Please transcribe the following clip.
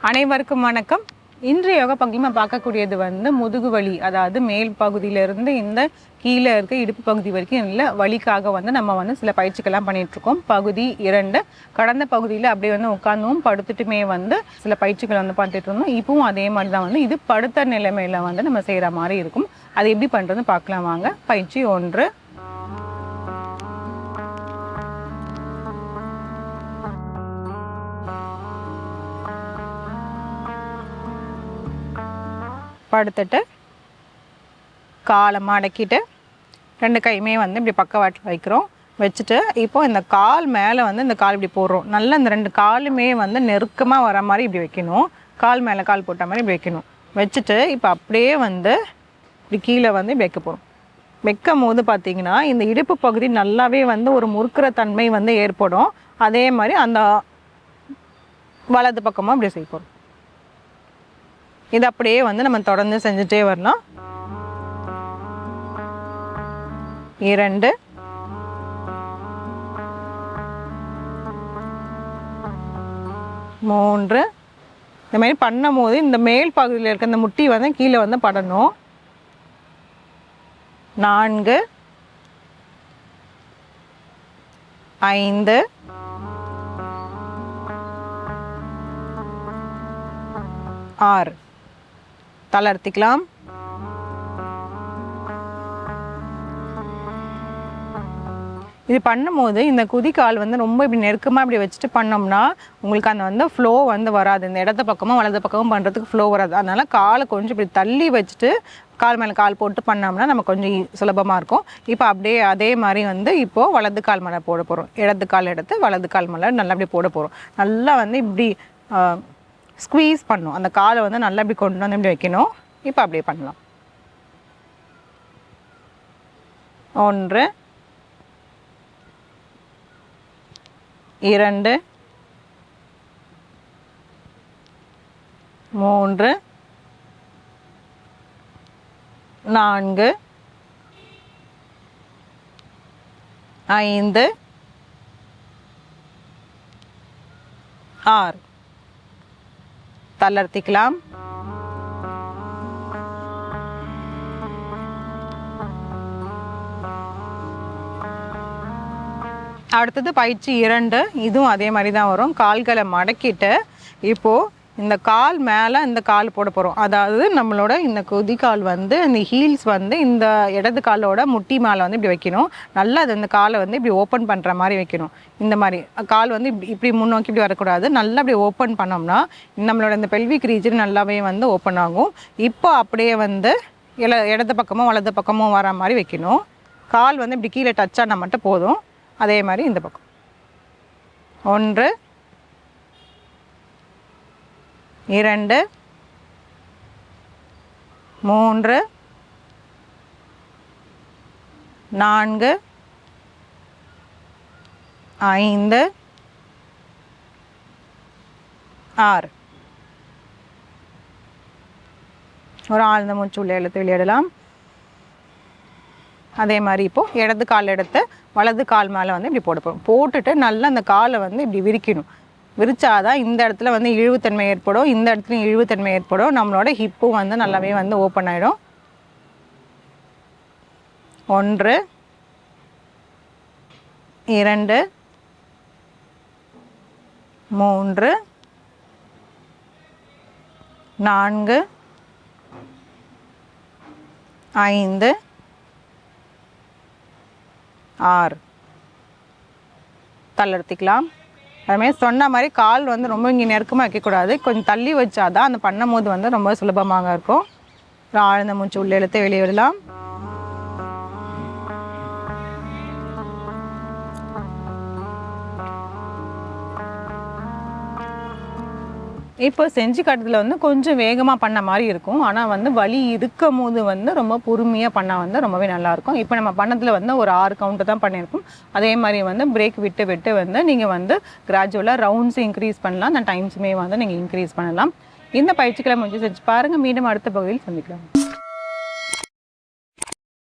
அனைவருக்கும் வணக்கம். இன்றைய யோகா பகுதியில் பார்க்கக்கூடியது முதுகு வலி, அதாவது மேல் பகுதியிலிருந்து இந்த கீழே இருக்க இடுப்பு பகுதி வரைக்கும் இல்லை வலிக்காக நம்ம சில பயிற்சிகள்லாம் பண்ணிகிட்ருக்கோம். பகுதி 2 கடந்த பகுதியில் அப்படியே உட்காந்தும் படுத்துட்டுமே சில பயிற்சிகள் பார்த்துட்டு இருந்தோம். இப்பவும் அதே மாதிரி தான் இது படுத்த நிலைமையில் நம்ம செய்கிற மாதிரி இருக்கும். அது எப்படி பண்ணுறதுன்னு பார்க்கலாம் வாங்க. பயிற்சி 1. படுத்துட்டு காலை மடக்கிட்டு 2 கையுமே இப்படி பக்கவாட்டில் வைக்கிறோம். வச்சுட்டு இப்போ இந்த கால் மேலே இந்த கால் இப்படி போடுறோம். நல்லா இந்த 2 காலுமே நெருக்கமாக வர மாதிரி இப்படி வைக்கணும். கால் மேலே கால் போட்ட மாதிரி இப்படி வைக்கணும். வச்சுட்டு இப்போ அப்படியே இப்படி கீழே இப்படி வைக்க போகிறோம். வைக்கும் போது பார்த்திங்கன்னா இந்த இடுப்பு பகுதி நல்லாவே ஒரு முறுக்கிற தன்மை ஏற்படும். அதே மாதிரி அந்த வலது பக்கமாக இப்படி செய்ய போகிறோம். இது அப்படியே நம்ம தொடர்ந்து செஞ்சுட்டே வரலாம். 2 3 இந்த மாதிரி பண்ணும் போது இந்த மேல் பகுதியில் இருக்க இந்த முட்டி கீழே படணும். 4 5 6 தளர்த்திக்கலாம். இது பண்ணும்போது இந்த குதிக்கால் ரொம்ப இப்படி நெருக்கமாக இப்படி வச்சுட்டு பண்ணோம்னா உங்களுக்கு அந்த ஃப்ளோ வராது. இந்த இடத்த பக்கமும் வலது பக்கமும் பண்ணுறதுக்கு ஃப்ளோ வராது. அதனால் காலை கொஞ்சம் இப்படி தள்ளி வச்சுட்டு கால் மேலே கால் போட்டு பண்ணோம்னா நம்ம கொஞ்சம் சுலபமாக இருக்கும். இப்போ அப்படியே அதே மாதிரி இப்போது வலது கால் மேலே போட போகிறோம். இடது கால் எடுத்து வலது கால் மேலே நல்லா இப்படி போட போகிறோம். நல்லா இப்படி ஸ்குவீஸ் பண்ணும். அந்த காலை நல்லா இப்படி கொண்டு இப்படி வைக்கணும். இப்போ அப்படியே பண்ணலாம். 1 2 3 4 5 6 தளர்த்திக்கலாம். அடுத்தது பயிற்சி 2. இதுவும் அதே மாதிரி தான் வரும். கால்களை மடக்கிட்டு இப்போது இந்த கால் மேலே இந்த கால் போட போகிறோம். அதாவது நம்மளோட இந்த குதிக்கால் இந்த ஹீல்ஸ் இந்த இடது காலோட முட்டி மேலே இப்படி வைக்கணும். நல்லா அது இந்த காலை இப்படி ஓப்பன் பண்ணுற மாதிரி வைக்கணும். இந்த மாதிரி கால் இப்படி முன்னோக்கி இப்படி வரக்கூடாது. நல்லா இப்படி ஓப்பன் பண்ணோம்னா நம்மளோட இந்த பெல்விக் ரீஜன் நல்லாவே ஓப்பன் ஆகும். இப்போ அப்படியே இடது பக்கமும் வலது பக்கமும் வர மாதிரி வைக்கணும். கால் இப்படி கீழே டச் ஆனால் மட்டும் போதும். அதே மாதிரி இந்த பக்கம் 1 2 3 4 5 6 ஒரு ஆழ்ந்த மூச்சு உள்ளே இழுத்து வெளியிடலாம். அதே மாதிரி இப்போது இடது கால் எடுத்து வலது கால் மேலே இப்படி போட போகிறோம். போட்டுட்டு நல்லா அந்த காலை இப்படி விரிக்கணும். விரிச்சாதான் இந்த இடத்துல இழிவுத்தன்மை ஏற்படும். இந்த இடத்துலையும் இழிவுத்தன்மை ஏற்படும். நம்மளோட ஹிப்பும் நல்லாவே ஓப்பன் ஆகிடும். 1 2 3 4 5 6 தளர்த்திக்கலாம். அதுமாதிரி சொன்ன மாதிரி கால் ரொம்ப இங்கே நெருக்கமாக வைக்கக்கூடாது. கொஞ்சம் தள்ளி வச்சாதான் அந்த பண்ணும் போது ரொம்ப சுலபமாக இருக்கும். ஆழ்ந்த மூச்சு உள்ளே இழுத்து வெளியே விடலாம். இப்போ செஞ்சு காட்டுறதுல கொஞ்சம் வேகமாக பண்ண மாதிரி இருக்கும். ஆனால் வலி இருக்கும் போது ரொம்ப பொறுமையாக பண்ணால் ரொம்பவே நல்லாயிருக்கும். இப்போ நம்ம பண்ணதில் ஒரு 6 கவுண்ட்டு தான் பண்ணியிருக்கோம். அதே மாதிரி பிரேக் விட்டு விட்டு நீங்கள் கிராஜுவலாக ரவுண்ட்ஸ் இன்க்ரீஸ் பண்ணலாம். அந்த டைம்ஸுமே நீங்கள் இன்க்ரீஸ் பண்ணலாம். இந்த பயிற்சிகளை முடிஞ்சு செஞ்சு பாருங்கள். மீண்டும் அடுத்த பகுதியில் சந்திக்கலாம்.